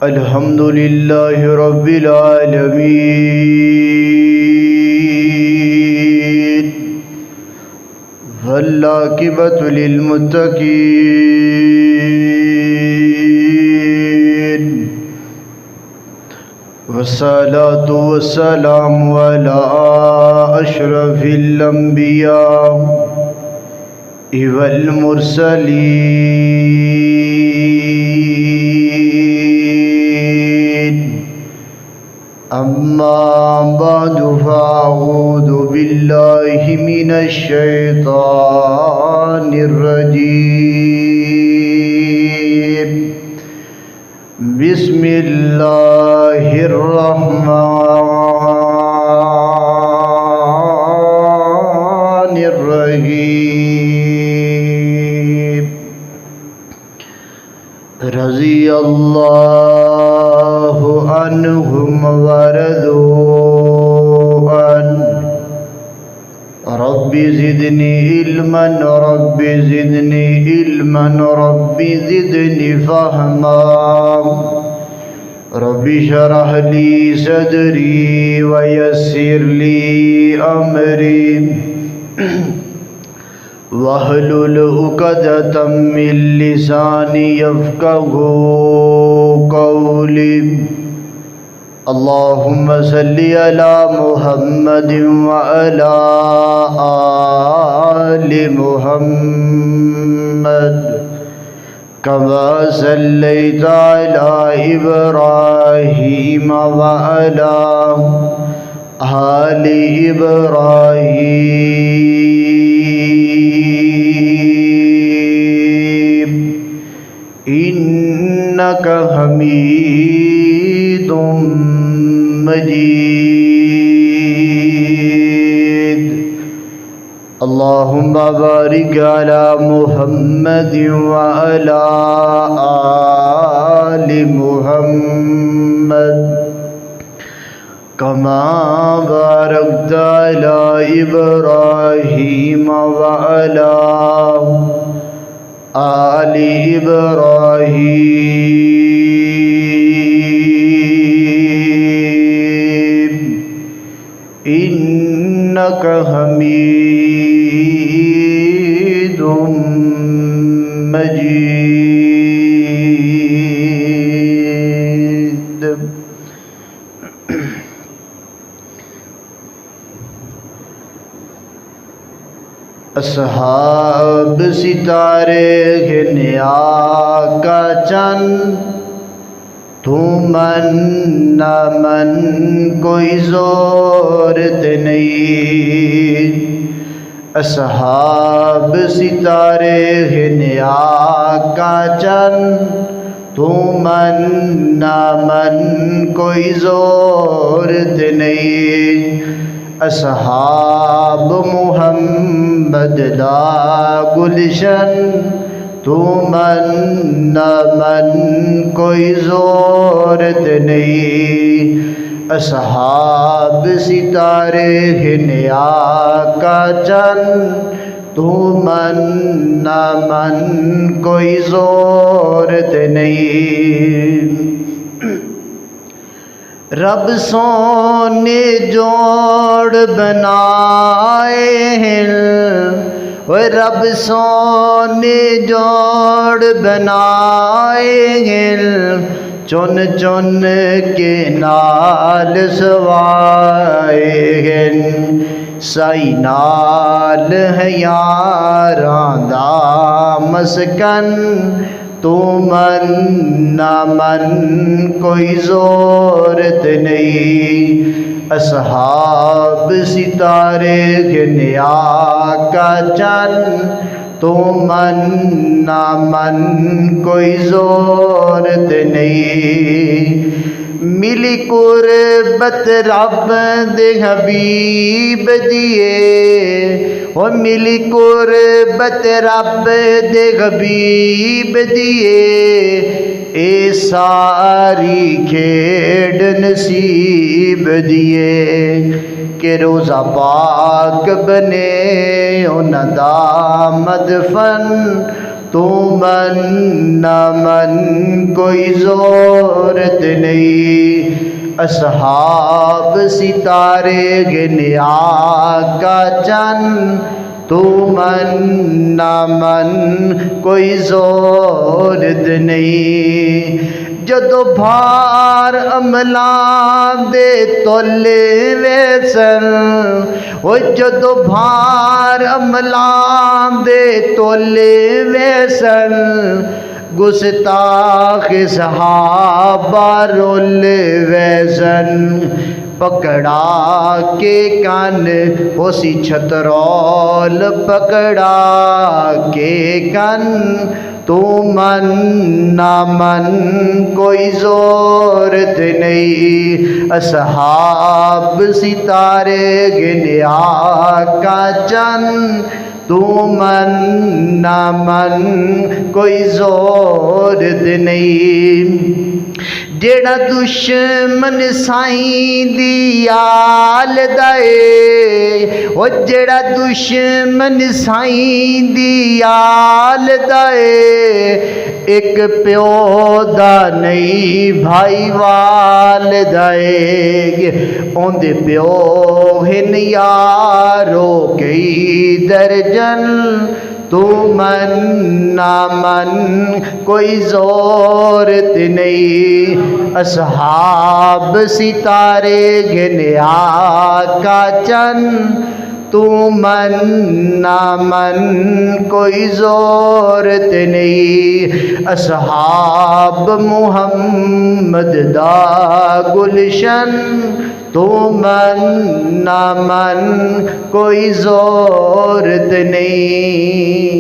الحمد لله رب العالمين والعاقبة للمتقين والصلاة والسلام على أشرف الأنبياء والمرسلين أما بعد فأعوذ بالله من الشيطان الرجيم بسم الله الرحمن الرحيم رضي الله عنهم ورضوا عنه رب زدني علما رب زدني علما رب زدني فهما رب اشرح لي صدري ويسر لي أمري واحلل عقدة من لساني يفقهوا قولي اللهم صل على محمد وعلى آل محمد كما صليت على إبراهيم وعلى آل إبراهيم إنك حميد مجيد اللهم بارك على محمد وعلى آل محمد كما باركت على إبراهيم وعلى آل إبراهيم إنك حميد مجيد اصحاب ستارے ہیں آقا چند تو من نہ من کوئی زورت نہیں اصحاب ستارے ہیں آقا چند تو من نہ من کوئی زورت نہیں اصحاب محمد دا گلشن تو من نہ من کوئی زورت نہیں اصحاب ستارے ہیں آقا چند تو من نہ من کوئی زورت نہیں رب سونے جوڑ بنائے ہیں رب سونے جوڑ بنائے ہیں چن چن کے نال سوائے ہیں سائی نال ہے یاراں دا مسکن تو من نہ من کوئی زورت نہیں اصحاب ستارے ہیں آقا چند تو من نہ من کوئی زورت نہیں ملی قربت رب دے حبیب دیے وہ ملی قربت رب دے حبیب دیے اے ساری کھیڑ نصیب دیے کہ روزہ پاک بنے انہاں دا مدفن تو من نہ من کوئی ضرورت نہیں، اصحاب ستارے گنے آقا چند، تو من نہ من کوئی ضرورت نہیں۔ جدو بھار عملاں دے تولے ویسن، وہ جدو بھار عملاں دے تولے ویسن، گستاخ صحابہ رول ویسن، پکڑا کے کن اسی چھترول پکڑا کے کن، تو من نہ من کوئی ضرورت نہیں، اصحاب ستارے گنے آقا چند، تو من نہ من کوئی ضرورت نہیں۔ جیڑا دشمن سائیں دی آل دائے، وہ جیڑا دشمن سائیں دی آل دائے، ایک پیو دا نہیں بھائی وال دائے، اون دے پیو ہن یارو کئی درجن، تو من نہ من کوئی ضرورت نہیں، اصحاب ستارے گنے آقا چند، تو من نہ من کوئی ضرورت نہیں، اصحاب محمد دا گلشن، تو من نہ من کوئی ضرورت نہیں۔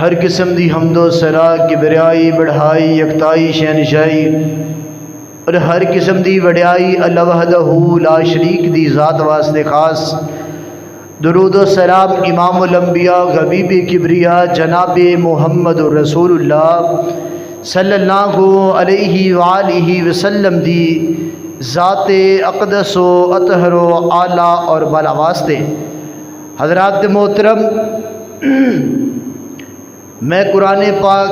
ہر قسم دی حمد و ثنا کبریائی بڑھائی یکتائی شہنشائی اور ہر قسم دی وڈیائی اللہ وحدہ لا شریک دی ذات واسطے خاص، درود و سلام امام الانبیاء حبیب کبریا جناب محمد رسول اللہ صلی اللہ علیہ وآلہ وسلم دی ذات اقدس و اطہر و اعلیٰ اور بالا واسطے۔ حضرات محترم، میں قرآن پاک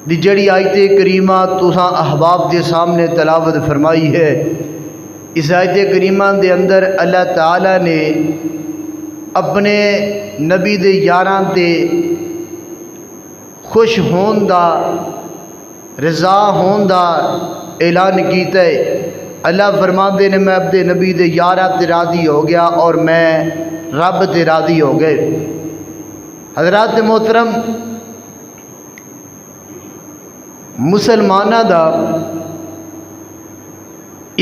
دی جڑی آیت کریمہ تساں احباب دے سامنے تلاوت فرمائی ہے، اس آیت کریمہ دے اندر اللہ تعالیٰ نے اپنے نبی دے یاراں تے خوش ہون دا، رضا ہون دا اعلان کیتا ہے۔ اللہ فرماندے نے میں اپنے نبی دے یاراں تے راضی ہو گیا اور میں رب تے راضی ہو گئے۔ حضرات محترم، مسلمانہ دا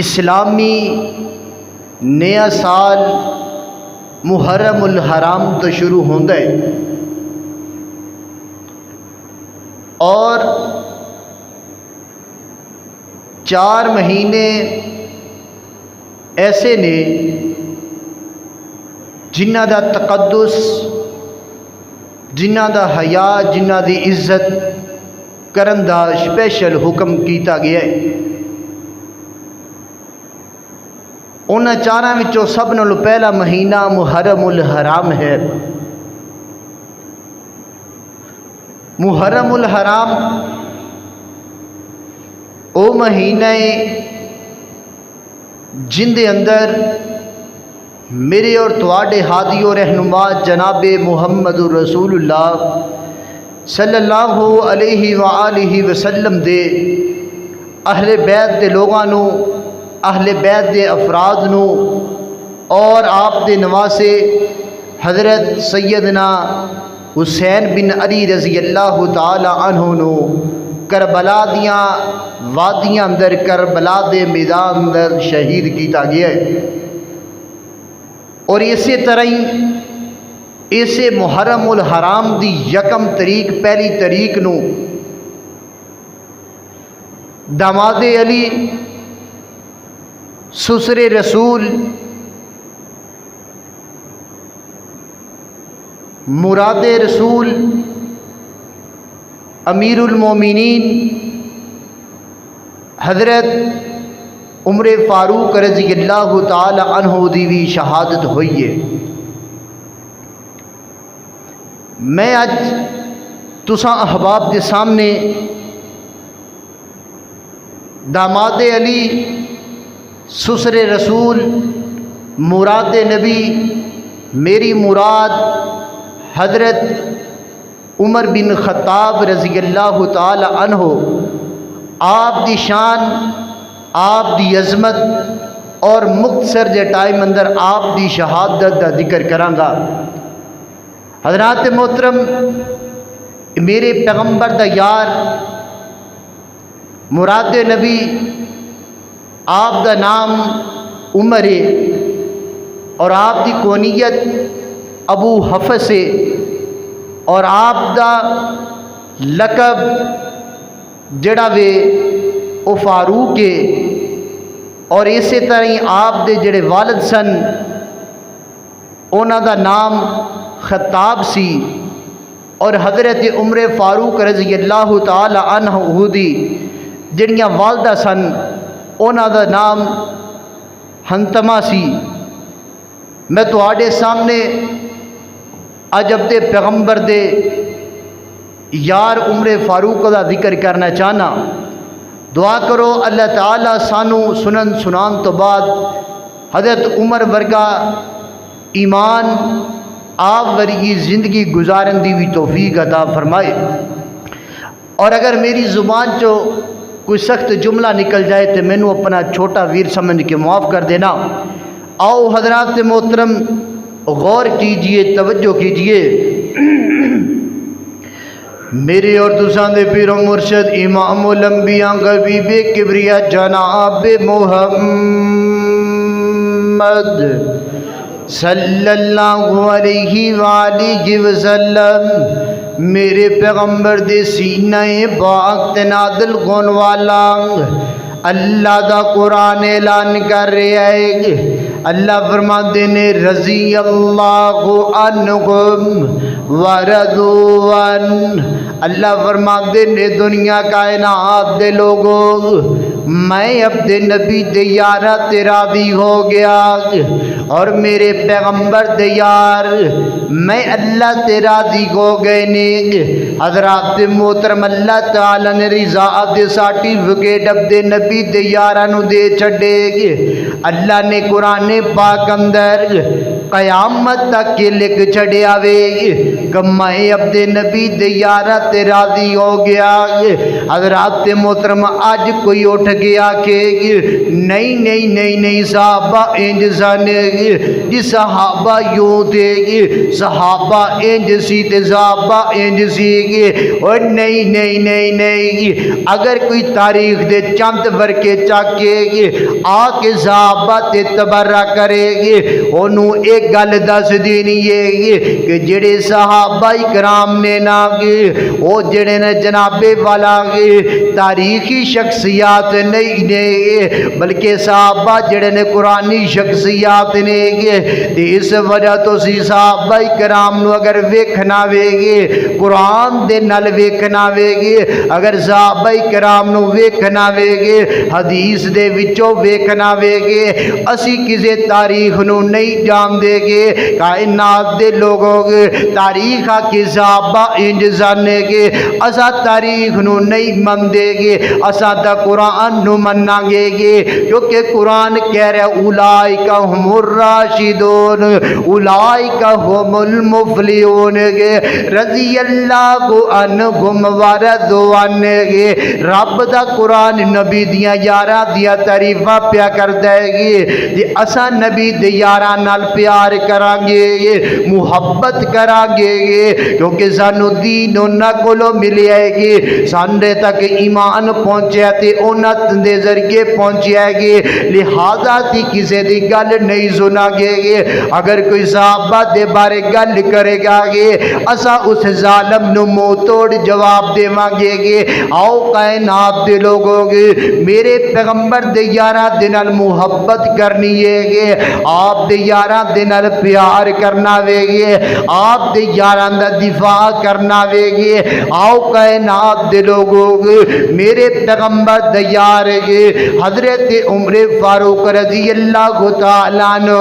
اسلامی نیا سال محرم الحرام تو شروع ہوندہ ہے، اور 4 مہینے ایسے نے جنہ دا تقدس، جنہ دا حیا، جنہ دی عزت کرن دا سپیشل حکم کیتا گیا ہے۔ انہاں 4 وچوں سب نالوں پہلا مہینہ محرم الحرام ہے۔ محرم الحرام او مہینہ جن دے اندر میرے اور تواڈے ہادی و رہنما جناب محمد رسول اللہ صلی اللہ علیہ وآلہ وسلم دے اہل بیت دے لوگاں نو، اہل بیت دے افراد نو، اور آپ دے نواسے حضرت سیدنا حسین بن علی رضی اللہ تعالی عنہ نو کربلا دیاں وادیاں اندر، کربلا دے میدان اندر شہید کیتا گیا ہے۔ اور اسی طرح ہی اسے محرم الحرام دی 1 تاریخ، پہلی تاریخ نو داماد علی سسر رسول مراد رسول امیر المومنین حضرت عمر فاروق رضی اللہ تعالی عنہ دی بھی شہادت ہوئی ہے۔ میں اج تساں احباب کے سامنے داماد علی سسر رسول مراد نبی میری مراد حضرت عمر بن خطاب رضی اللہ تعالی عنہ آپ دی شان، آپ دی عظمت اور مختصر جے ٹائم اندر آپ دی شہادت دا ذکر کرانگا۔ حضرات محترم، میرے پیغمبر دا یار مراد نبی آپ دا نام عمر ہے اور آپ دی کونیت ابو حفص ہے اور آپ دا لقب جڑا وے او فاروق ہے اور اسی طرح آپ دے جڑے والد سن انہاں دا نام خطاب سی اور حضرت عمر فاروق رضی اللہ تعالی عنہ دی جڑیاں والدہ سن انہاں دا نام ہنتما سی۔ میں تواڈے سامنے اج اپنے پیغمبر دے یار عمر فاروق دا ذکر کرنا چاہنا۔ دعا کرو اللہ تعالیٰ سانو سنن سنان تو بعد حضرت عمر ورگا ایمان آپ ورگی زندگی گزارن دی بھی توفیق عطا فرمائے۔ اور اگر میری زبان چو کوئی سخت جملہ نکل جائے تو مینوں اپنا چھوٹا ویر سمجھ کے معاف کر دینا۔ آؤ حضرات محترم غور کیجئے، توجہ کیجئے۔ میرے اور تساں دے پیر و مرشد امام الانبیاء حبیب کبریا جناب محمد صلی اللہ علیہ وآلہ وسلم میرے پیغمبر دے سینہ پاک تے نازل ہون والا اللہ دا قرآن اعلان کر رہا ہے۔ اللہ فرماتے نے رضی اللہ عنہم ورضوا عنہ، اللہ فرماتے نے دنیا کائنات دے لوگوں میں اپنے نبی دے یارہ تے راضی ہو گیا اور میرے پیغمبر دے یار میں اللہ تے راضی ہو گئے نے۔ حضرات محترم، اللہ تعالی نے رضا دے سرٹیفکیٹ اپنے نبی دے یاراں نو دے چھڈے۔ اللہ نے قرآن پاک اندر قیامت تک کے لکھ چھڑیا وے کہ میں اپنے نبی دے یارہ تے راضی ہو گیا۔ حضرات محترم، آج کوئی اٹھ گیا کہ نہیں نہیں نہیں نہیں صحابہ انج سن جی، صحابہ یوں تھے، صحابہ انج سی تے صحابہ انج سی، اور نہیں نہیں نہیں نہیں، اگر کوئی تاریخ دے چند ورکے چاک کے آ کے صحابہ تے تبرہ کرے گی انہوں ایک گل دس دینی ہے کہ جڑے صحابہ کرام نے نا وہ جڑے نے جناب والا تاریخی شخصیات نہیں نے بلکہ صحابہ جڑے نے قرآنی شخصیات نے۔ اس وجہ تو سی صحابہ کرام نو اگر ویکھنا وے گے قرآن دے نال ویکھنا وے گے، اگر صحابہ کرام نو ویکھنا وے گے حدیث دے وچوں ویکھنا وے گے، اسی کسے تاریخ نو نہیں جان دے گے۔ کائنات دے لوگوں گے تاریخ کی صحابہ انج جانے گے، اسا تاریخ نو نہیں من دے گے، اسا تا قرآن نو مننا گے کیونکہ قرآن کہہ رہا اولائک ہم الراشدون اولائک ہم المفلحون رضی اللہ عنہم ورضوا عنہ۔ رب دا قرآن نبی دیاں یاراں دیاں تعریفاں پیا کر دے گی جی اسا نبی دے یاراں نال پیار کران گے، محبت کران گے کیونکہ سانو دین انہاں کولوں ملیا ہے، ساندے تک ایمان پہنچیا تے انہاں دے ذریعے پہنچیا ہے، لہذا تی کسے دی گل نہیں سنا گے۔ اگر کوئی صحابہ دے بارے گل کرے گا اسا اس ظالم نو منہ توڑ جواب دیواں گے۔ آؤ کائنات دے لوگوں میرے پیغمبر دے یاراں دے نال محبت کرنی ہے، آپ دے یاراں دے نال پیار کرنا وے، آپ دے یاراں دا دفاع کرنا ویگے آؤ کائنات دے لوگوں میرے پیغمبر دا یار گے حضرت عمر فاروق رضی اللہ تعالیٰ عنہ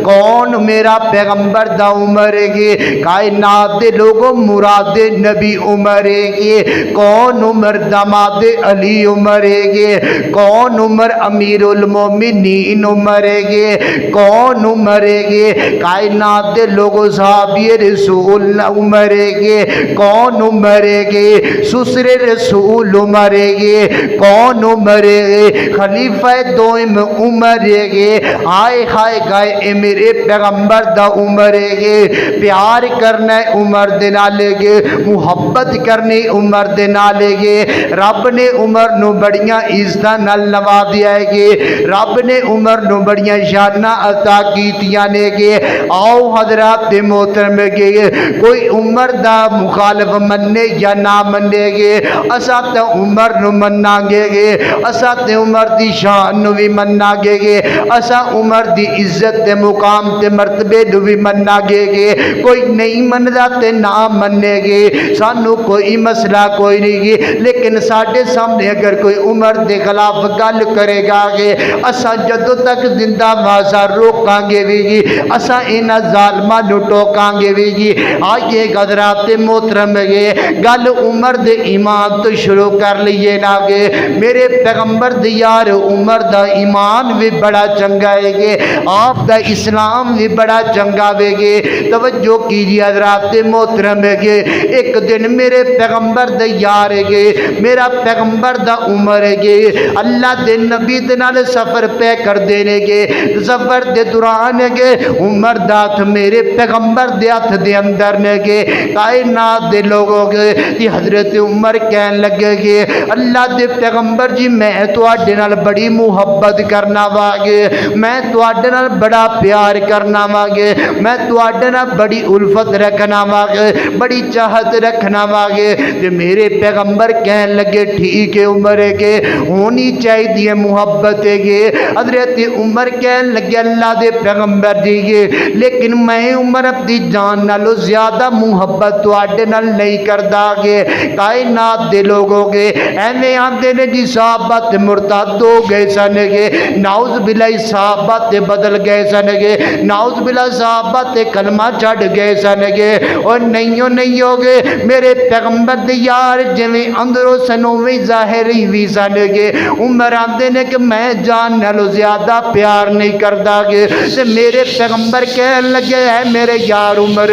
کون میرا پیغمبر دا عمر گے کائنات دے لوگوں مراد نبی عمر گے کون عمر داماد علی عمر گے کون عمر امیر المومنین عمر گے کون عمر گے کائنات دے لوگوں صحابی رسول عمر گے کون عمر گے سسر رسول عمر گے کون عمر گے خلیفہ دوم عمر گے آئے ہائے گائے اے میرے پیغمبر دا عمر گے پیار کرنا عمر دے نالے گے محبت کرنی عمر دے نالے گے رب نے عمر نو بڑیاں عزتاں نال نوازیا ہے گے رب نے عمر نو بڑیاں شاناں عطا کیتیاں نے گے آؤ حضرات محترم گے کوئی عمر دا مخالف مننے یا نہ مننے گے اسا تے عمر نو مننا گے اسا تے عمر دی شان نو بھی مننا گے اسا عمر دی عزت تے مقام تے مرتبے نو بھی مننا گے کوئی نہیں مندا تے نہ مننے گے سانو کوئی مسئلہ کوئی نہیں گے لیکن ساڈے سامنے اگر کوئی عمر دے خلاف گل کرے گا گے اسا جدوں تک زندہ واسا روکاں گے وی اسا انہاں ظالماں نو ٹوکاں گے وی آئیے حضرات محترم گے گل عمر دے ایمان تو شروع کر لیے نا گے میرے پیغمبر دی یار عمر دا ایمان بھی بڑا چنگا ہے گے آپ دا اسلام بھی بڑا چنگا ہے گے توجہ کیجیے حضرات محترم گے ایک دن میرے پیغمبر دا یار ہے گے میرا پیغمبر دا عمر ہے گے اللہ دے نبی دے نال سفر پہ کر دینے گے سفر دے دوران ہے گے عمر دا ہاتھ میرے پیغمبر دے ہاتھ دے اندر نے گے کائنات دے لوگوں گے یہ حضرت عمر کہن لگے گے اللہ دے پیغمبر جی میں تواڈے نال بڑی محبت کرنا واگے میں تواڈے نال بڑا پیار کرنا واگے میں تواڈے نال بڑی الفت رکھنا واگے بڑی چاہت رکھنا واگے تے میرے پیغمبر کہن لگے ٹھیک ہے عمر کے ہونی چاہیے محبت ہے حضرت عمر کہن لگے اللہ دے پیغمبر جی لیکن میں عمر اپنی جان نالو زیادہ محبت تواڈے نال نہیں کردا گے کائنات دے لوگوں گے ایویں آندے نے جی صحابہ تے مرتد ہو گئے سن گے نعوذ باللہ صحابہ تے بدل گئے سن گے نعوذ باللہ صحابہ تے کلمہ چھڈ گئے سن گے اور نہیں ہو گے میرے پیغمبر دے یار جویں اندروں سنویں ظاہر ہی سن گے عمر آندے نے کہ میں جان نالو زیادہ پیار نہیں کردا گے تے میرے پیغمبر کہن لگے ہے میرے یار عمر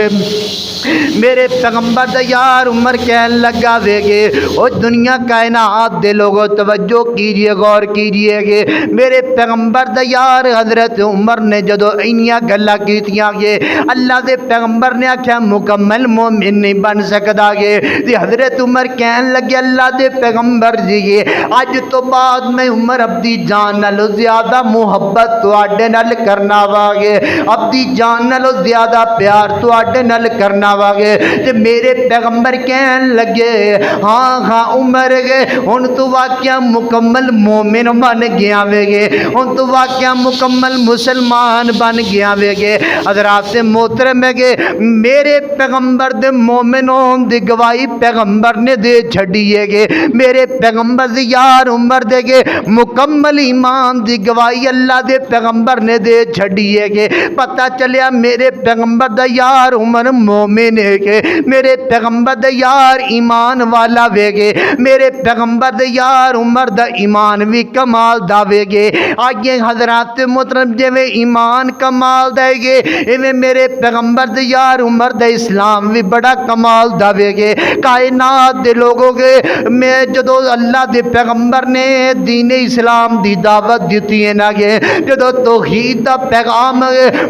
میرے پیغمبر دا یار عمر کہن لگا وے گے او دنیا کائنات دے لوگوں توجہ کیجئے غور کیجئے گے میرے پیغمبر دا یار حضرت عمر نے جدو اینیاں گلاں کیتیاں گے اللہ دے پیغمبر نے آکھیا مکمل مومن نہیں بن سکدا گے تے حضرت عمر کہن لگے اللہ دے پیغمبر جی اج تو بعد میں عمر اپنی جان نالوں زیادہ محبت تواڈے نال کرنا واگے اپنی جان نالوں زیادہ پیار تواڈے نال کرنا واگے تے میرے پیغمبر کہن لگے ہاں عمر گے ہن تو واقعہ مکمل مومن بن گیا وے گے ہن تو واقعہ مکمل مسلمان بن گیا وے گے حضرات محترم گے میرے پیغمبر دے مومنوں دی گواہی پیغمبر نے دے چھڈیے گے میرے پیغمبر دی یار عمر دے گے مکمل ایمان دی گواہی اللہ دے پیغمبر نے دے چھڈیے گے پتہ چلیا میرے پیغمبر دا یار عمر مومن ہے کہ میرے پیغمبر دا یار ایمان والا وے گے میرے پیغمبر دا یار عمر دا ایمان بھی کمال دا وے گے آئیے حضرات محترم جویں ایمان کمال دے گے ایویں میرے پیغمبر دا یار عمر دا اسلام بھی بڑا کمال دا وے گے کائنات دے لوگوں کے میں جدو اللہ دے پیغمبر نے دین اسلام دی دعوت دیتی ہے نا گے جدو توحید دا پیغام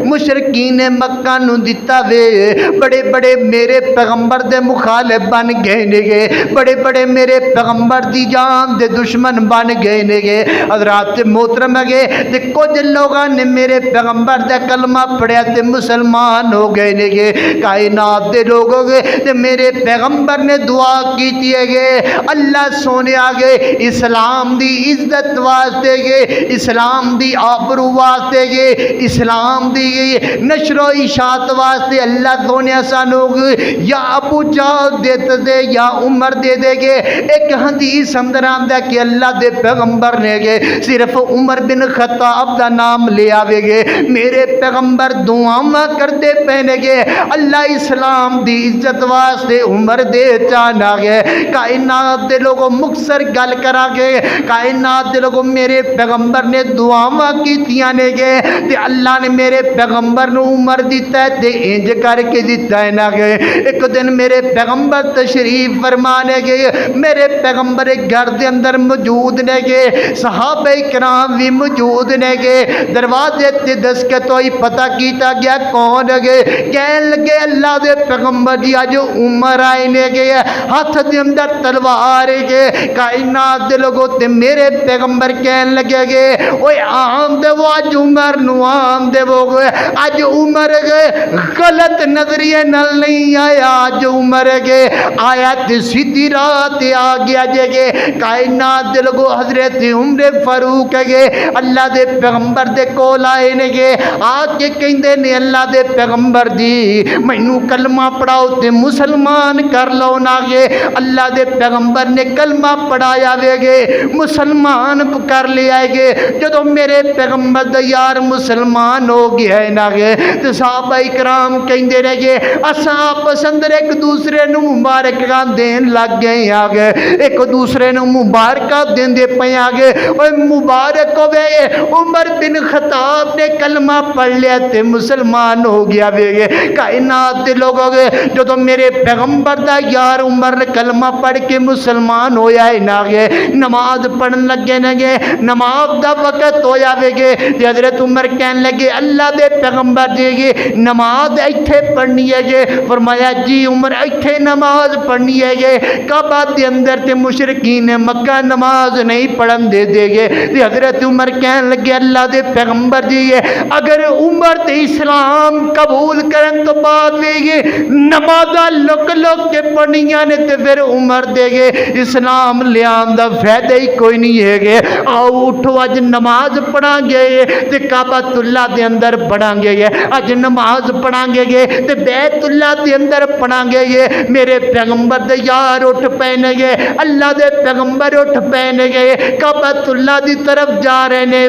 مشرکین مکہ نو دیتا وے بڑے بڑے میرے پیغمبر دے مخالف بن گئے نگے بڑے بڑے میرے پیغمبر دی جان دے دشمن بن گئے نگے حضرات محترم گے تے کچھ لوگاں نے میرے پیغمبر دا کلمہ پڑھیا تے مسلمان ہو گئے نگے کائنات دے لوگوں گے تے میرے پیغمبر نے دعا کیتی ہے گے اللہ سونے آگے اسلام دی عزت واسطے گے اسلام دی آبرو واسطے گے اسلام دی نشر و اشاعت واسطے اللہ سونے سا مسلمان ہو گئے یا ابو جہل دیتے دے یا عمر دے دے گے. ایک حدیث اندر آندا کہ اللہ دے پیغمبر نے گے صرف عمر بن خطاب دا نام لے آوے گے میرے پیغمبر دعاواں کرتے پہنے گے اللہ اسلام دی عزت واسطے عمر دے چانا گے. کائنات دے لوگوں مکسر گل کرا گے کائنات دے لوگوں میرے پیغمبر نے دعاواں کیتیاں نے گے تے اللہ نے میرے پیغمبر نو عمر دیتا ہے تے انج کر کے دیتا ہے نا گے. ایک دن میرے پیغمبر تشریف فرمانے گے میرے پیغمبر گھر دے اندر موجود نے گے صحابہ کرام بھی موجود نے گے. دروازے تے دس کے تو ہی پتہ کیتا گیا کون گے کہن لگے اللہ دے پیغمبر جی اج عمر آئے نے گے ہاتھ دے اندر تلوار گے. کائنات دے لوگوں تے میرے پیغمبر کہن لگے گے اوے آم دے وہ اج عمر نو آم دے وہ گئے اج عمر گئے غلط نظریے نل نہیں آیا اج عمر گئے آیا تے سیدھی راہ تے آ گیا جے گے. کائنات دے لوگوں حضرت عمر فاروق گے اللہ دے پیغمبر دے کول آئے نے گے آ کے کہندے نے اللہ دے پیغمبر دی مینوں کلمہ پڑھاؤ تے مسلمان کر لو نا گے. اللہ دے پیغمبر نے کلمہ پڑھایا وے گے مسلمان کر لیا گے. جدو میرے پیغمبر دا یار مسلمان ہو گیا ہے نا گے تے صحابہ کرام کہندے رہ گے اساں پسند ایک دوسرے نو مبارکاں دین لگ گئے آ گئے ایک دوسرے نو مبارکاں دیندے پے آ گئے اوے مبارک ہوے عمر بن خطاب نے کلمہ پڑھ لیا تے مسلمان ہو گیا وے گے. کائنات دے لوگ ہو گئے جدو میرے پیغمبر دا یار عمر کلمہ پڑھ کے مسلمان ہویا ہے نا گے نماز پڑھن لگے نا گے نماز دا وقت ہویا وے گے تے حضرت عمر کہن لگے اللہ دے پیغمبر دے گے نماز ایتھے پڑھنی ہے گے. فرمایا جی عمر ایتھے نماز پڑھنی ہے گے کعبہ دے اندر تے مشرکین مکہ نماز نہیں پڑھن دے دے گے. تے حضرت عمر کہن لگے اللہ دے پیغمبر دی اگر عمر تے اسلام قبول کرن تو بعد وے گے نمازاں لک لک کے پڑھنیاں نے تے پھر عمر دے گے اسلام لیان دا فائدہ ہی کوئی نہیں ہے گے. آؤ اٹھو اج نماز پڑھاں گے تے کعبۃ اللہ دے اندر پڑھاں گے اج نماز پڑھاں گے تے بیت اللہ دے اندر پڑھاں گے. میرے پیغمبر دے یار اٹھ پینے گے اللہ دے پیغمبر اٹھ پینے گے کعبۃ اللہ دی طرف جا رہے نے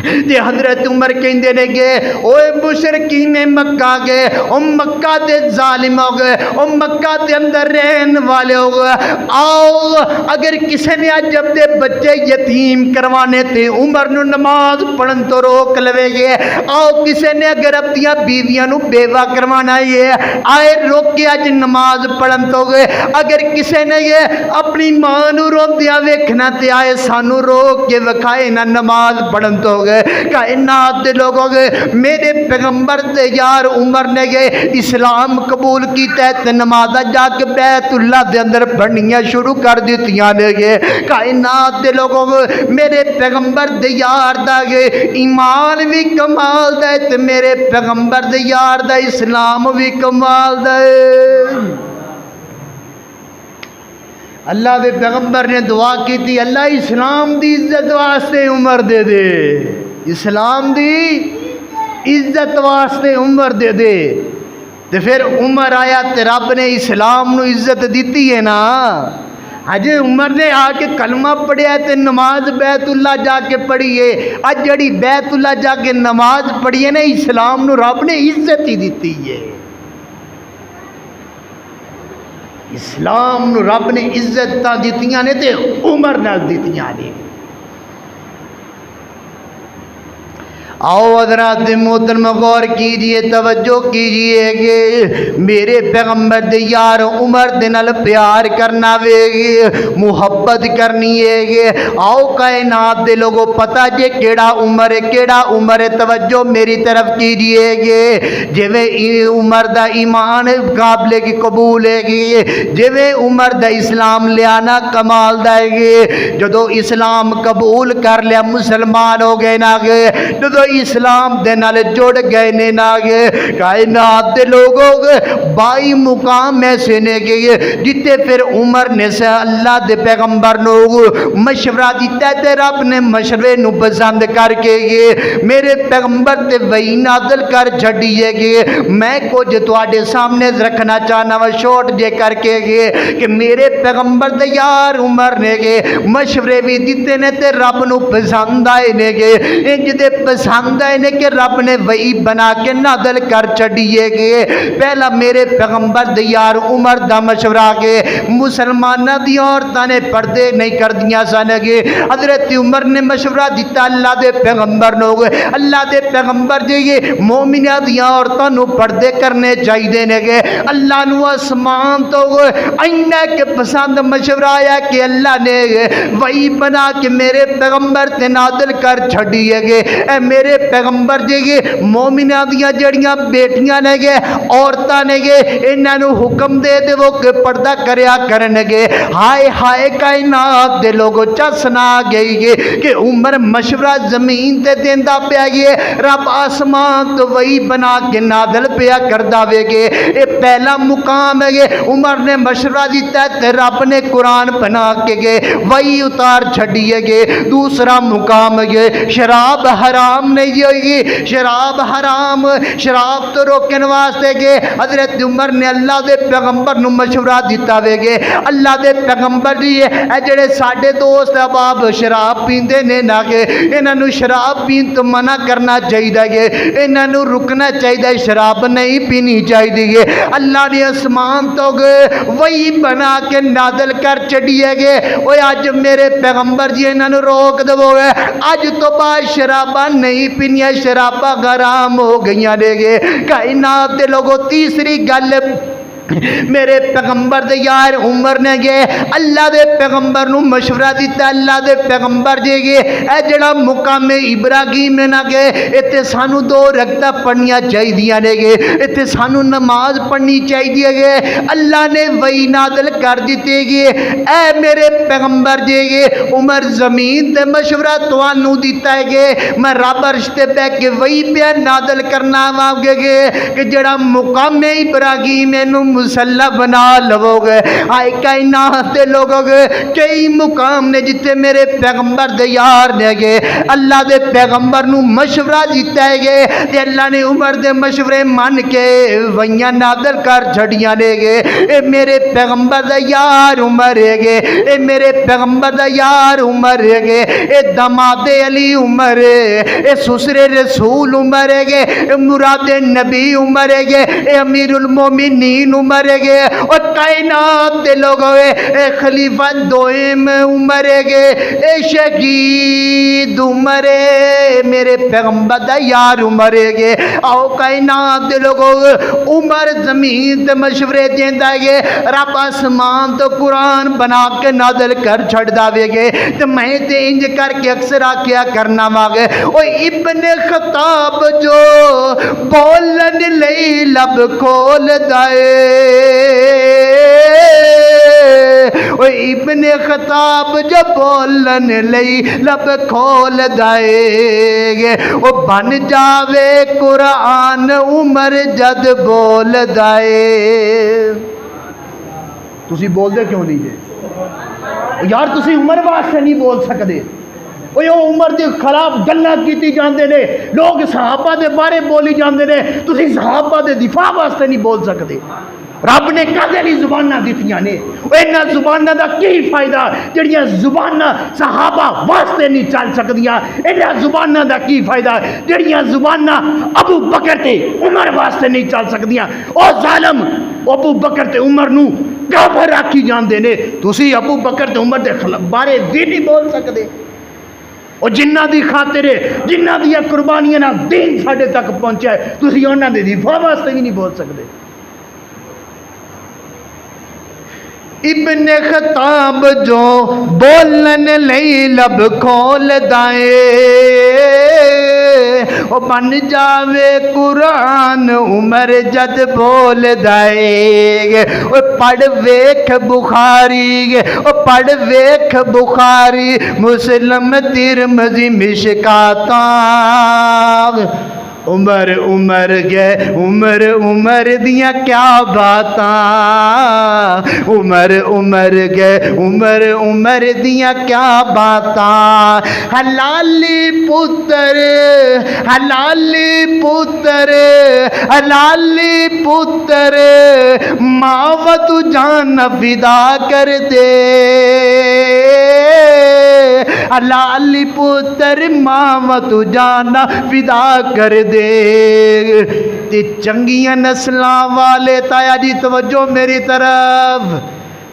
تے حضرت عمر کہندے نے گے اوے مشرکین مکہ گئے او مکہ دے ظالم ہو گئے او مکہ دے اندر رہن والے ہو گئے آؤ اگر کسی نے عجب دے بچے یتیم کروانے تے عمر نو نماز پڑھن تو روک لوے گے. آؤ کسی نے اگر اپنی بیویاں نو بیوہ کروانا ہے آئے روک کے اج نماز پڑھن تو گئے. اگر کسی نے یہ اپنی ماں نو روندیاں ویکھنا تے آئے سانو روک کے وکھائے نہ نماز پڑھن تو گئے. کائنات دے لوگوں گئے میرے پیغمبر دے یار عمر نے گئے اسلام قبول کیتا ہے تے نمازہ جا کے بیت اللہ دے اندر پڑھنیاں شروع کر دیتیاں نے گئے. کائنات دے لوگوں گئے میرے پیغمبر دے یار دا گئے ایمان بھی کمال دا ہے تے میرے پیغمبر دے یار دا اسلام بھی کمال دا ہے. اللہ دے پیغمبر نے دعا کی تھی اللہ اسلام دی عزت واسطے عمر دے دے اسلام دی عزت واسطے عمر دے دے. تے پھر عمر آیا تے رب نے اسلام نو عزت دیتی ہے نا. اج عمر نے آ کے کلمہ پڑھیا تے نماز بیت اللہ جا کے پڑھی ہے اج جڑی بیت اللہ جا کے نماز پڑھی ہے نا اسلام نو رب نے عزت ہی دیتی ہے. اسلام نو رب نے عزت دیتیاں نے تے عمر نال دیتیاں نے. آؤ حضرات محترم غور کیجئے توجہ کیجئے کہ میرے پیغمبر دے یار عمر دے نال پیار کرنا وے گے محبت کرنی ہے گے. آؤ کائنات دے لوگوں پتہ جے کیڑا عمر ہے توجہ میری طرف کیجئے گے. جویں عمر دا ایمان قابل کی قبول ہے گے جویں عمر دا اسلام لیانا کمال دا ہے گے. جدو اسلام قبول کر لیا مسلمان ہو گئے نا گے جدو اسلام دے نال جڑ گئے نے ناگے کائنات دے لوگوں 22 مقام ایسے نے گئے جتے پھر عمر نے سے اللہ دے پیغمبر نو مشورہ دیتا ہے تے رب نے مشورے نو پسند کر کے گئے میرے پیغمبر تے وحی نازل کر چھڈیے گئے میں کچھ تواڈے سامنے رکھنا چاہنا وا شورٹ جے کر کے گئے کہ میرے پیغمبر دے یار عمر نے گئے مشورے بھی دیتے نے تے رب نو پسند آئے نے گئے انج دے پسند آئے نے کہ رب نے وحی بنا کے نازل کر چھڈیے گئے پہلا میرے پیغمبر دے یار عمر دا مشورہ کے مسلماناں دی عورتاں نے پردے نہیں کر دیاں سن گے حضرت عمر نے مشورہ دیتا اللہ دے پیغمبر نو اللہ دے پیغمبر جی مومناں دی عورتاں نو پردے کرنے چاہیے نے گے اللہ نو آسمان تو اینا کہ پسند مشورہ آیا کہ اللہ نے وہی بنا کہ میرے پیغمبر تے نازل کر چھڈیے گے اے میرے پیغمبر جی مومناں دیاں جڑیاں بیٹیاں نے گے عورتاں نے گے انہاں نو حکم دے دے وہ کہ پردہ کریا کرن گے ہائے ہائے کائنات دے لوگوں چسنا گئی گے کہ عمر مشورہ زمین تے دیندا پیا گئے رب آسمان تو وہی بنا کے نازل پیا کردا وے گے اے پہلا مقام ہے گے عمر نے مشورہ دیتا ہے تے رب نے قرآن بنا کے گے وہی اتار چھڈیے گے دوسرا مقام ہے گے شراب حرام نہیں ہوگی شراب حرام شراب تو روکن واسطے گے حضرت عمر نے اللہ دے پیغمبر نو مشورہ دیتا وے گے اللہ دے پیغمبر جی اے جڑے ساڈے دوست احباب شراب پیندے نے نا کہ انہاں نو شراب پین تو منع کرنا چاہیے گے انہاں نو رکنا چاہیے شراب نہیں پینی چاہیے اللہ نے آسمان تو وہی بنا کے نازل کر چڑیے گے اوے اج میرے پیغمبر جی انہاں نو روک دو اج تو بعد شراباں نہیں پینیاں شراباں حرام ہو گئیاں نے گے کائنات دے لوگوں تیسری گل میرے پیغمبر دے یار عمر نے گے اللہ دے پیغمبر نو مشورہ دیتا اللہ دے پیغمبر جے گے اے جڑا مقام ابراہیم نے نہ گے ایتھے سانو 2 رکعتاں پڑھنیاں چاہیدیاں نے گے ایتھے سانو نماز پڑھنی چاہیے گے اللہ نے وہی نازل کر دیتے گے اے میرے پیغمبر جے گے عمر زمین تے مشورہ توانو دیتا ہے گے میں رب عرش تے بیٹھ کے وہی پہ نازل کرنا واگے گے کہ جڑا مقام ابراہیم نو مسلح بنا لو گے آئے کائنات دے لوگوں گے کئی مقام نے جتے میرے پیغمبر دے یار نے گے اللہ دے پیغمبر نو مشورہ دیتا ہے گے تے اللہ نے عمر دے مشورے مان کے ویاں نازل کر چھڑیاں نے گے اے میرے پیغمبر دے یار عمر ہے گے اے میرے پیغمبر دے یار عمر ہے گے اے داماد علی عمر اے سسر رسول عمر ہے گے اے مراد نبی عمر ہے گے اے امیر المومنین عمر ہے گے اور کائنات دے لوگ ہوئے اے خلیفہ دوئم عمر ہے گے اے شہید عمر ہے میرے پیغمبر دا یار عمر ہے گے آؤ کائنات دے لوگ ہوئے عمر زمین تے مشورے دیندہ ہے گے رب آسمان تو قرآن بنا کے نازل کر چھڑ داوے گے تو میں تے انج کر کے اکثر آکیا کرنا ماگے اوہ ابن خطاب جو بولن لئی لب کھول دائے اوہ ابن خطاب جو بولن لئی لب کھول دائے گے وہ بن جاوے قرآن عمر جد بول دائے تسی بول دے کیوں نہیں جے یار تسی عمر واسطے نہیں بول سکتے وہ عمر دے خلاف گلاں کیتی جاندے نے لوگ صحابہ دے بارے بولی جاندے نے تسی صحابہ دے دفاع واسطے نہیں بول سکتے رب نے کدے نہیں زباناں دتیاں نے انہاں زباناں دا کی فائدہ جڑیاں زباناں صحابہ واسطے نہیں چل سکدیاں انہاں زباناں دا کی فائدہ جڑیاں زباناں ابو بکر تے عمر واسطے نہیں چل سکدیاں او ظالم ابو بکر تے عمر نو کافر آکھی جاندے نے تسی ابو بکر تے عمر دے بارے بھی نہیں بول سکدے اور جنہ دی خاطر جنہ دی قربانیاں نال دین ساڈے تک پہنچا ہے تسی انہاں دے دفاع واسطے بھی نہیں بول سکدے ابن خطاب جو بولن لئی لب کھول دائے او بن جاوے قرآن عمر جد بول دائے او پڑھ ویکھ بخاری او پڑھ ویکھ بخاری مسلم ترمذی مشکاتاں عمر عمر گئے عمر دیاں کیا باتاں عمر گئے عمر دیاں کیا باتاں حلالی پتر ماں و تو جان فدا کر دے حلالی پتر ماں و تو جان فدا کر دے تے چنگیاں نسلاں والے تایا جی توجہ میری طرف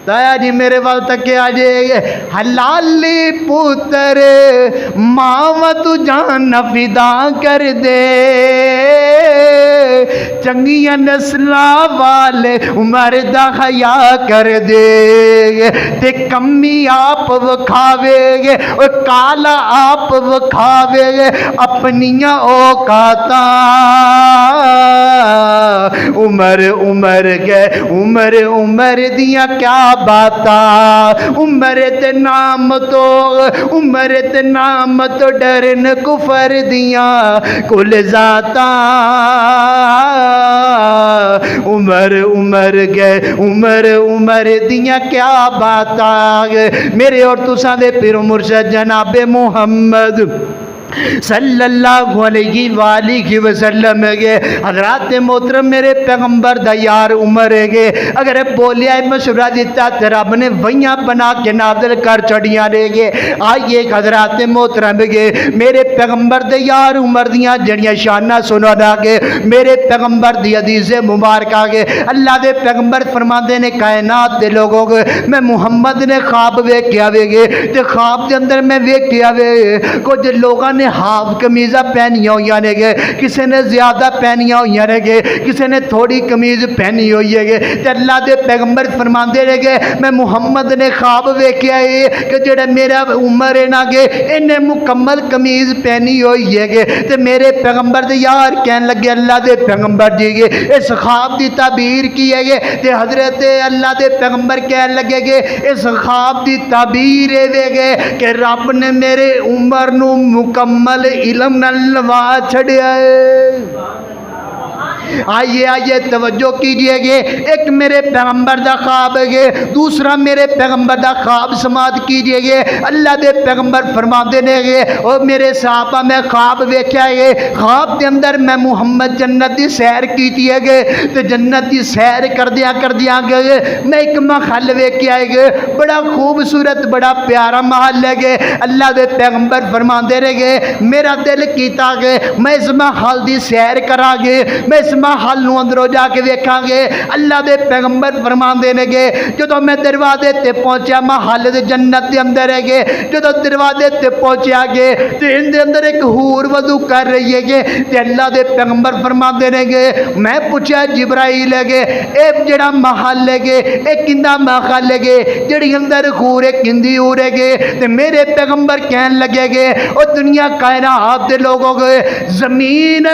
تایا جی میرے وال تک آ جائے حلالی پتر ماں و تو جان فدا کر دے چنگیاں نسلاں والے عمر دا حیا کر دے تے کمی آپ وکھاوے گے کالا آپ وکھاوے گے اپنیاں اوقاتاں عمر گئے عمر دیاں کیا باتاں عمر تے نام تو ڈرن کفر دیاں کل ذاتاں عمر گئے عمر دیاں کیا باتاں میرے اور تساں دے پیر مرشد جناب محمد صلی اللہ علیہ وآلہ وسلم گے حضرات محترم میرے پیغمبر دا یار عمر گے اگر بولیا مشورہ دیتا تے رب نے ویاں بنا کے نازل کر چڑیاں دے گے آئیے حضرات محترم گے میرے پیغمبر دے یار عمر دیاں جڑیاں شانہ سنا دا گے میرے پیغمبر دی حدیث مبارک آگے اللہ دے پیغمبر فرماندے نے کائنات دے لوگوں گے میں محمد نے خواب ویک کیا وے گے تے خواب دے اندر میں ویک کیا وے کچھ لوگاں نے ہاف کمیزہ پہنیاں ہوئی نے گے کسی نے زیادہ پہنیاں ہوئی نے گے کسی نے تھوڑی کمیز پہنی ہوئی ہے گے تے اللہ دے پیغمبر فرماندے رہے گے میں محمد نے خواب ویکھیا ہے کہ جڑا میرا عمر ہے نا گے انہیں مکمل کمیز پہنی ہوئی ہے گے تے میرے پیغمبر دے یار کہن لگے اللہ دے پیغمبر جی گے اس خواب دی تعبیر کی ہے گے تے حضرت اللہ دے پیغمبر کہن لگے گے اس خواب دی تعبیر ہے گے کہ رب نے میرے عمر نو مکمل علم نلوا چھڑیا ہے آئیے توجہ کیجئے گے ایک میرے پیغمبر دا خواب ہے دوسرا میرے پیغمبر دا خواب سماعت کیجئے گے اللہ دے پیغمبر فرماندے نے گے اور میرے صحابہ میں خواب ویکھیا ہے خواب دے اندر میں محمد جنت دی سیر کیتی ہے گے تے جنت دی سیر کر دیا گے میں ایک محل ویکھیا ہے بڑا خوبصورت بڑا پیارا محل ہے گے اللہ دے پیغمبر فرماندے رہے گے میرا دل کیتا گے میں اس محل دی سیر کرا گے میں اس محل نو اندروں جا کے ویکھاں گے اللہ دے پیغمبر فرماندے نے گے جدوں میں دروازے تے پہنچیا محل دے جنت دے اندر ہے گے جدوں دروازے تے پہنچیا گے تے ان دے اندر ایک حور وضو کر رہی ہے گے تے اللہ دے پیغمبر فرماندے نے گے میں پوچھا جبرائیل ہے گے اے جڑا محل ہے گے اے کیندا محل ہے گے جڑی اندر حور ہے کیندی حور ہے گے تے میرے پیغمبر کہن لگے گے او دنیا کائنات دے لوگوں گے زمین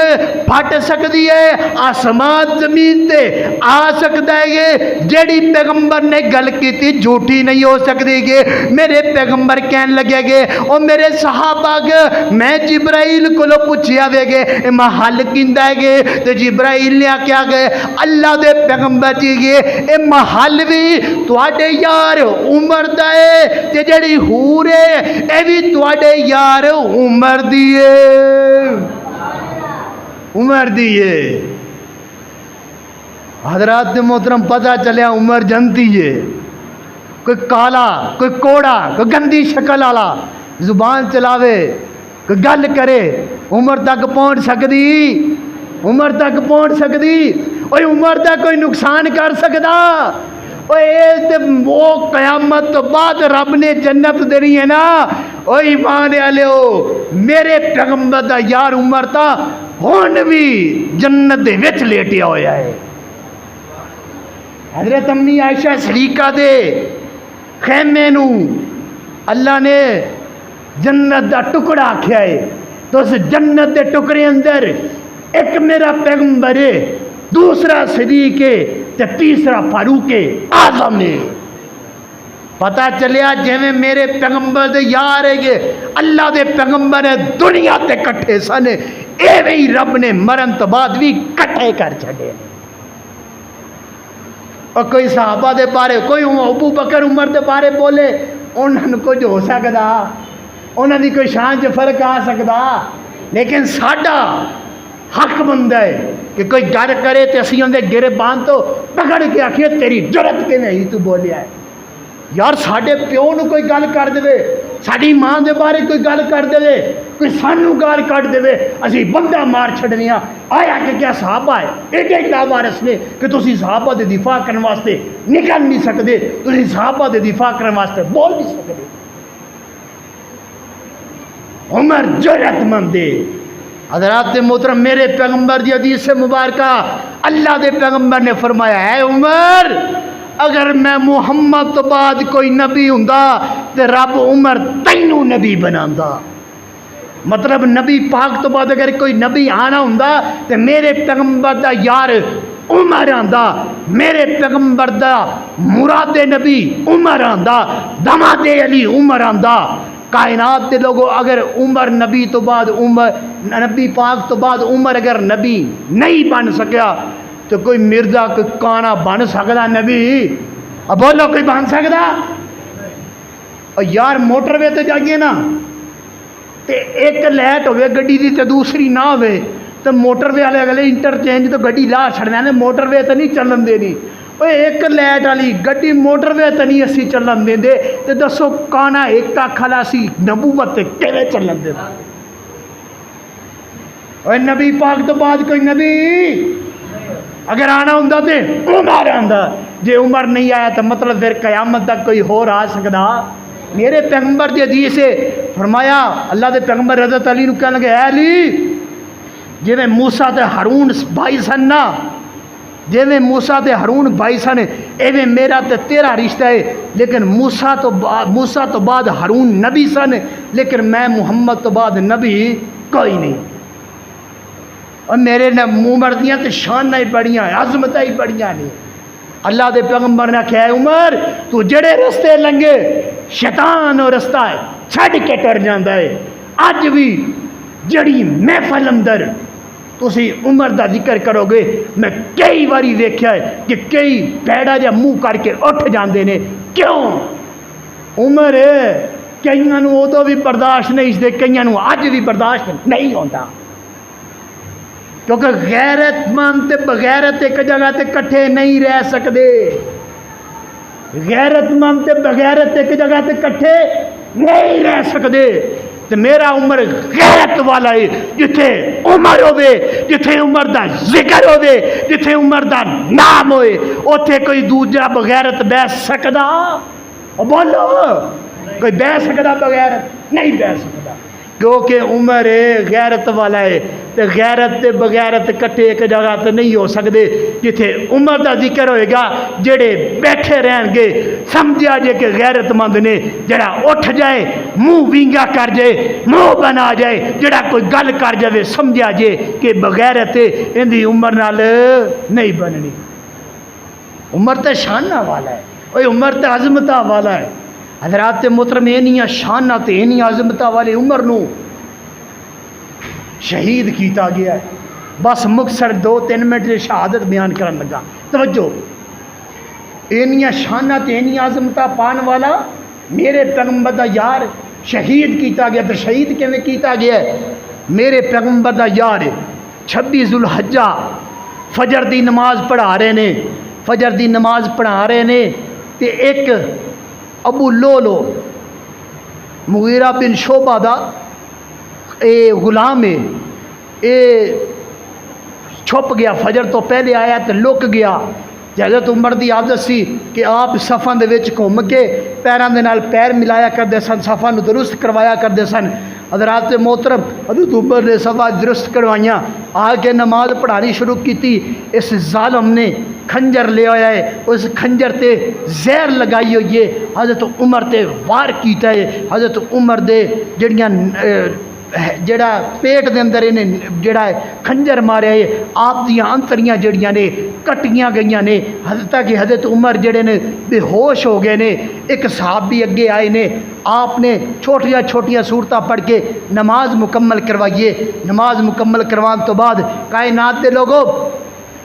پھٹ سکدی ہے آسمان زمین تے آ سکتا ہے گے جیڑی پیغمبر نے گل کی تھی جھوٹی نہیں ہو سکتی گے میرے پیغمبر کہن لگے گے او میرے صحابہ گے میں جبرائیل کو لو پوچھیا وے گے محل کیندا ہے گے تے جبرائیل نے کیا گئے اللہ دے پیغمبر جی گے اے محل بھی تواڈے یار عمر دا ہے تے جیڑی حور ہے اے بھی تواڈے یار عمر دی ہے عمر دیئے حضرات محترم پتہ چلیا عمر جنتی ہے کوئی کالا کوئی کوڑا کوئی گندی شکل والا زبان چلاوے کوئی گل کرے عمر تک پہنچ سکتی عمر تک پہنچ سکتی اوے عمر تک کوئی نقصان کر سکتا وہ قیامت تو بعد رب نے جنت دینی ہے نا اوے ایمان والے میرے پیغمبر دا یار عمر تا ہن بھی جنت دے وچ لیٹیا ہویا ہے حضرت امی عائشہ صدیقہ دے خیمے نو اللہ نے جنت دا ٹکڑا آکھیا ہے تو اس جنت دے ٹکڑے اندر ایک میرا پیغمبر ہے دوسرا صدیق ہے تے تیسرا فاروق اعظم ہے۔ پتہ چلیا جویں میرے پیغمبر دے یار ہے اللہ دے پیغمبر نے دنیا تے کٹھے سن، ایویں ہی رب نے مرن تو بعد بھی کٹھے کر چھڑے۔ اور کوئی صحابہ دے بارے، کوئی ابو بکر عمر دے بارے بولے، انہوں کچھ ہو سکتا، انہوں دی کوئی شان چ فرق آ سکتا، لیکن ساڈا حق بنتا ہے کہ کوئی گل کرے تو اسی اندر گرے باندھ تو پکڑ کے آخیے تیری جرت کیویں ہی تو بولیا ہے۔ یار ساڈے پیو نو کوئی گل کر دے، ساڈی ماں دے بارے کوئی گل کر دے، کوئی سانو گال کٹ دے، اسی بندہ مار چھڑنے ہاں۔ آیا کہ کیا صحابہ ہے ایڈے لاوارث نے کہ تسی صحابہ دے دفاع کرنے واسطے نکل نہیں سکتے، تسی صحابہ دے دفاع کرنے واسطے بول نہیں سکتے۔ عمر جرت مند ہے۔ حضرات محترم، میرے پیغمبر دی حدیث مبارکہ اللہ دے پیغمبر نے فرمایا ہے عمر اگر میں محمد تو بعد کوئی نبی ہوندا تے رب عمر تینوں نبی بناندا۔ مطلب نبی پاک تو بعد اگر کوئی نبی آنا ہوندا تے میرے پیغمبر دا یار عمر آندا، میرے پیغمبر دا مراد نبی عمر آندا، داماد علی عمر آندا۔ کائنات دے لوگوں اگر عمر نبی تو بعد عمر نبی پاک تو بعد عمر اگر نبی نہیں بن سکیا تو کوئی مرزا کوئی کانا بن سکتا نبی؟ اب بولو کوئی بن سکتا؟ اور یار موٹر وے تے جائیے نا تے ایک لائٹ ہوئے گڈی دی تے دوسری نہ ہوئے تو موٹر وے والے اگلے انٹرچینج تو گڈی لا چھڑنے نے موٹر وے تے نہیں چلن دینی۔ وہ ایک لائٹ والی گڈی موٹر وے تے نہیں اسی چلن دیں دے تے دسو کانا ایک کھلا سی نبوت تے کیویں چلن دے؟ اور نبی پاک تو بعد کوئی نبی اگر آنا ہوں تے عمر آندا، جے عمر نہیں آیا تو مطلب پھر قیامت تک کوئی اور آ سکتا؟ میرے پیغمبر دی حدیث ہے فرمایا اللہ دے پیغمبر حضرت علی نو کہنے لگے اے علی جویں موسیٰ تے ہارون بھائی سن نا، جویں موسیٰ تے ہارون بھائی سن ایویں میرا تے تیرا رشتہ ہے، لیکن موسیٰ تو بعد ہارون نبی سن لیکن میں محمد تو بعد نبی کوئی نہیں۔ اور میرے نے عمر دیاں تے شاناں ہی بڑیاں عظمتاں ہی بڑیاں نے۔ اللہ دے پیغمبر نے کہا عمر تو جڑے رستے لنگے شیطان اور رستہ ہے چھڑ کے ٹر جاندا ہے۔ اج بھی جڑی محفل اندر تسی عمر دا ذکر کرو گے میں کئی باری دیکھا ہے کہ کئی پیڑا جا منہ کر کے اٹھ جاندے نے۔ کیوں؟ عمر ہے کئیاں نو ادو بھی برداشت نہیں دے، کئیاں نو اج بھی برداشت نہیں ہوندا، کیونکہ غیرت مند تے بغیرت ایک جگہ تے کٹھے نہیں رہ سکتے، غیرت مند تے بغیرت ایک جگہ تے کٹھے نہیں رہ سکتے۔ تو میرا عمر غیرت والا ہے، جتھے عمر ہوئے، جتھے عمر دا ذکر ہوئے، جتھے عمر دا نام ہوئے، اوتھے کوئی دوجا بغیرت بہ سکدا؟ بولو کوئی بہ سکدا بغیرت؟ نہیں بہ سکدا، کیونکہ عمر غیرت والا ہے۔ تے غیرت تے بغیرت کٹھے ایک جگہ تے نہیں ہو سکتے۔ جتھے عمر دا ذکر ہوئے گا جڑے بیٹھے رہن گے سمجھا جے کہ غیرت مند نے، جڑا اٹھ جائے منہ وینگا کر جائے منہ بنا جائے، جڑا کوئی گل کر جائے سمجھا جے کہ بغیرت اندی عمر نال نہیں بننی۔ عمر تے شانہ والا ہے، اوے عمر تے عظمتہ والا ہے۔ حضرات محترم اینیاں شانہ تے اینیاں عظمتہ والے عمر نو شہید کیتا گیا ہے۔ بس مختصر 2-3 منٹ سے شہادت بیان کرن لگا، توجہ۔ اینیاں شانہ تے اینیاں عظمتہ پان والا میرے پیغمبر دا یار شہید کیتا گیا۔ تو شہید کیویں کیتا گیا ہے؟ میرے پیغمبر دا یار 26 ذوالحجہ فجر دی نماز پڑھا رہے نے، فجر دی نماز پڑھا رہے نے تے ایک ابو لولو مغیرہ بن شعبہ دا اے غلام ہے، اے چھپ گیا، فجر تو پہلے آیا تو لک گیا۔ حضرت عمر دی عادت سی کہ آپ صفاں دے وچ گھوم کے پیراں دے نال پیر ملایا کردے سن، صفاں نو درست کروایا کردے سن۔ حضرات محترم حضرت عمر نے صفاں درست کروائیاں، آ کے نماز پڑھانی شروع کیتی۔ اس ظالم نے کھنجر لے آیا ہے، اس کھنجر تے زہر لگائی ہوئی ہے، حضرت عمر تے وار کیتا ہے۔ حضرت عمر دے جڑیاں جڑا پیٹ دے اندر انہیں جڑا کھنجر ماریا ہے آپ دیاں انتریاں جڑیاں نے کٹیاں گئیاں نے، حتیٰ کہ حضرت عمر جڑے نے بے ہوش ہو گئے نے۔ ایک صحابی اگے آئے نے، آپ نے چھوٹیاں چھوٹیاں صورتاں پڑھ کے نماز مکمل کروائیے۔ نماز مکمل کروان تو بعد کائنات دے لوگوں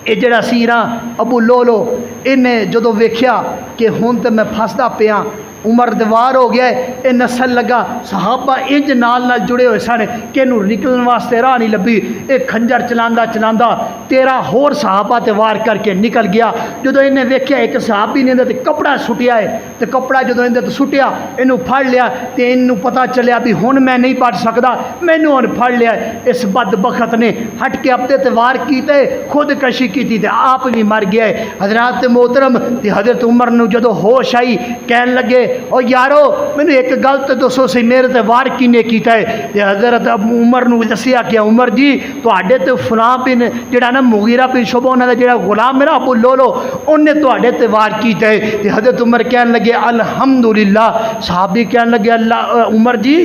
یہ جڑا سیراں ابو لولو انہیں جدو ویکھیا کہ ہون تے میں پھسدا پیاں، عمر دوار ہو گیا ہے، یہ نسل لگا، صحابہ انج نال جڑے ہوئے سن کہ انہوں نکلن واسطے راہ نہیں لبھی، ایک کھنجر چلاندا چلاندا 13 ہور صحابہ تے وار کر کے نکل گیا۔ جدو انہیں ویکھیا ایک صحابی نے تے کپڑا سٹیا ہے، تے کپڑا جدو اندر سٹیا انہوں پھڑ لیا، تے انہوں پتہ چلیا بھی ہن میں نہیں بچ سکدا، مینوں ہن پھڑ لیا۔ اس بدبخت نے ہٹ کے اپنے تے وار کیتے، خود کشی کیتی تے آپ بھی مر گیا ہے۔ حضرات محترم تے حضرت عمر نو جدو ہوش آئی کہن لگے او یارو مینوں ایک گل تے دسو سی میرے تے وار کینے کیتا ہے؟ تے حضرت عمر نو دسیا کہ عمر جی تواڈے تے فلاں بن جڑا نا مغیرہ بن شعبہ انہاں دا جڑا غلام میرا ابو لولو انہیں تواڈے تے وار کیتا ہے۔ تے حضرت عمر کہن لگے الحمدللہ۔ صحابی کہن لگے اللہ عمر جی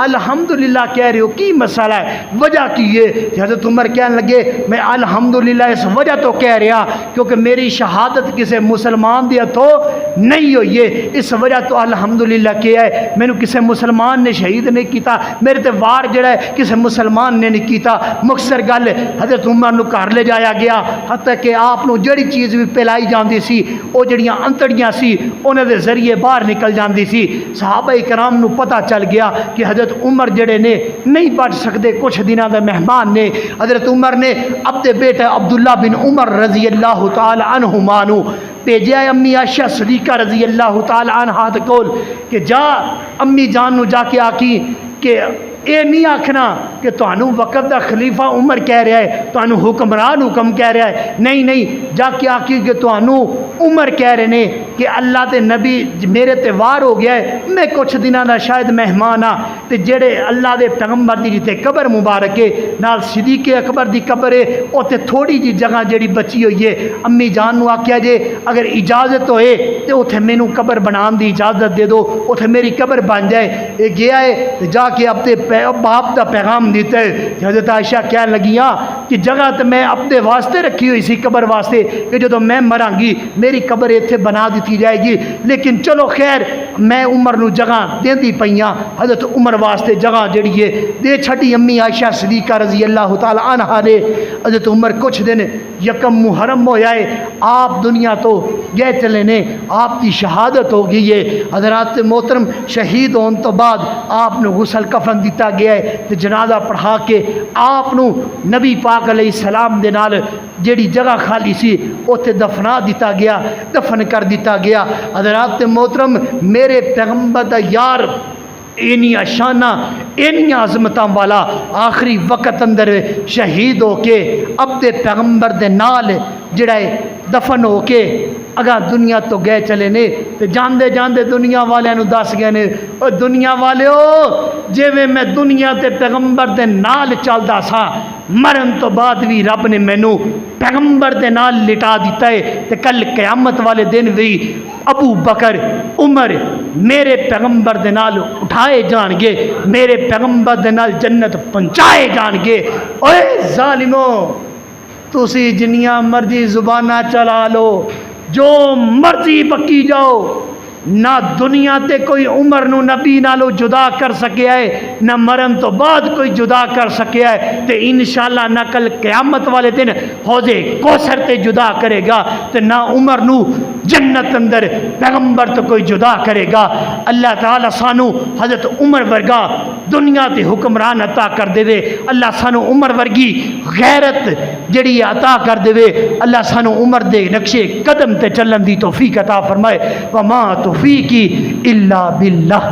الحمدللہ کہہ رہے ہو کی مسئلہ ہے، وجہ کی ہے؟ حضرت عمر کہن لگے میں الحمدللہ اس وجہ تو کہہ رہا کیونکہ میری شہادت کسی مسلمان دی ہتھوں نہیں ہوئی ہے، اس وجہ تو الحمدللہ کیا ہے میں نے کسی مسلمان نے شہید نہیں کیتا، میرے تے وار جڑا ہے کسی مسلمان نے نہیں کیتا۔ مختصر گل حضرت عمر نو گھر لے جایا گیا، حتیٰ کہ آپ نو جڑی چیز بھی پلائی جاندی سی وہ جڑیاں انتڑیاں سی انہاں دے ذریعے باہر نکل جاندی سی۔ صحابہ کرام نو پتہ چل گیا کہ حضرت عمر جڑے نے نہیں بچ سکتے، کچھ دنوں دے مہمان نے۔ حضرت عمر نے اپنے بیٹے عبداللہ بن عمر رضی اللہ تعالی عنہما نو بھیجیا امی عائشہ صدیقہ رضی اللہ تعالی عنہا دے کول کہ جا امی جان نو جا کے آکی کہ اے نہیں آکھنا کہ تانوں وقت دا خلیفہ عمر کہہ رہا ہے، تانوں حکمران حکم کہہ رہا ہے، نہیں نہیں جا کے آکی کہ تانوں عمر کہہ رہے نے کہ اللہ تے نبی میرے تے وار ہو گیا ہے، میں کچھ دنوں دا شاید مہمان ہاں تے جڑے اللہ دے پیغمبر دی جتے قبر مبارک ہے نال صدیق اکبر دی قبر ہے اوتے تھوڑی جی جگہ جڑی بچی ہوئی ہے، امی جان نو آکھیا جے اگر اجازت ہوئے تے اوتھے مینوں قبر بنان دی اجازت دے دو، اوتھے میری قبر بن جائے۔ اے گیا ہے جا کے اپنے باپ دا پیغام دیتا ہے۔ حضرت عائشہ کہنے لگیاں کہ جگہ تو میں اپنے واسطے رکھی ہوئی سی قبر واسطے کہ جدو میں مراں گی میری قبر ایتھے بنا دیتی جائے گی، لیکن چلو خیر میں عمر نو جگہ دیندی پئیاں۔ حضرت عمر واسطے جگہ جڑی ہے دے چھٹی امی عائشہ صدیقہ رضی اللہ تعالی عنہا نے۔ حضرت عمر کچھ دن یکم محرم ہویا ہے آپ دنیا تو گئے چلے نے، آپ کی شہادت ہو گئی ہے۔ حضرات محترم شہید ہون تو بعد آپ نے غسل کفن دیتا گیا ہے تے جنازہ پڑھا کے آپ نو نبی پاک علیہ السلام دے نال جیڑی جگہ خالی سی اوتے دفنا دیتا گیا، دفن کر دیتا گیا۔ حضرات محترم میرے پیغمبر دا یار اینیاں شانہ اینیاں عظمتاں والا آخری وقت اندر شہید ہو کے اپنے پیغمبر دے نال جڑا ہے دفن ہو کے اگاں دنیا تو گئے چلے نے تے جاندے جاندے دنیا والے نو دس گئے نے او دنیا والے جویں میں دنیا تے پیغمبر دے نال چلدا سا مرن تو بعد بھی رب نے مینوں پیغمبر دے نال لٹا دیتا ہے تے کل قیامت والے دن بھی ابو بکر عمر میرے پیغمبر دے نال اٹھائے جان گے، میرے پیغمبر دے نال جنت پہنچائے جان گے۔ اوے ظالموں تسی جنیاں مرضی زبانہ چلا لو، جو مرضی بکی جاؤ، نہ دنیا تے کوئی عمر نو نبی نالو جدا کر سکیا ہے، نہ مرن تو بعد کوئی جدا کر سکیا ہے، تے انشاءاللہ نہ کل قیامت والے دن حوض کوثر تے جدا کرے گا، تے نہ عمر نو جنت اندر پیغمبر تو کوئی جدا کرے گا۔ اللہ تعالیٰ سانو حضرت عمر ورگا دنیا تے حکمران عطا کر دے وے، اللہ سانو عمر ورگی غیرت جڑی عطا کر دے وے، اللہ سانو عمر دے نقشے قدم تے چلن دی توفیق عطا فرمائے۔ وما توفیقی الا باللہ۔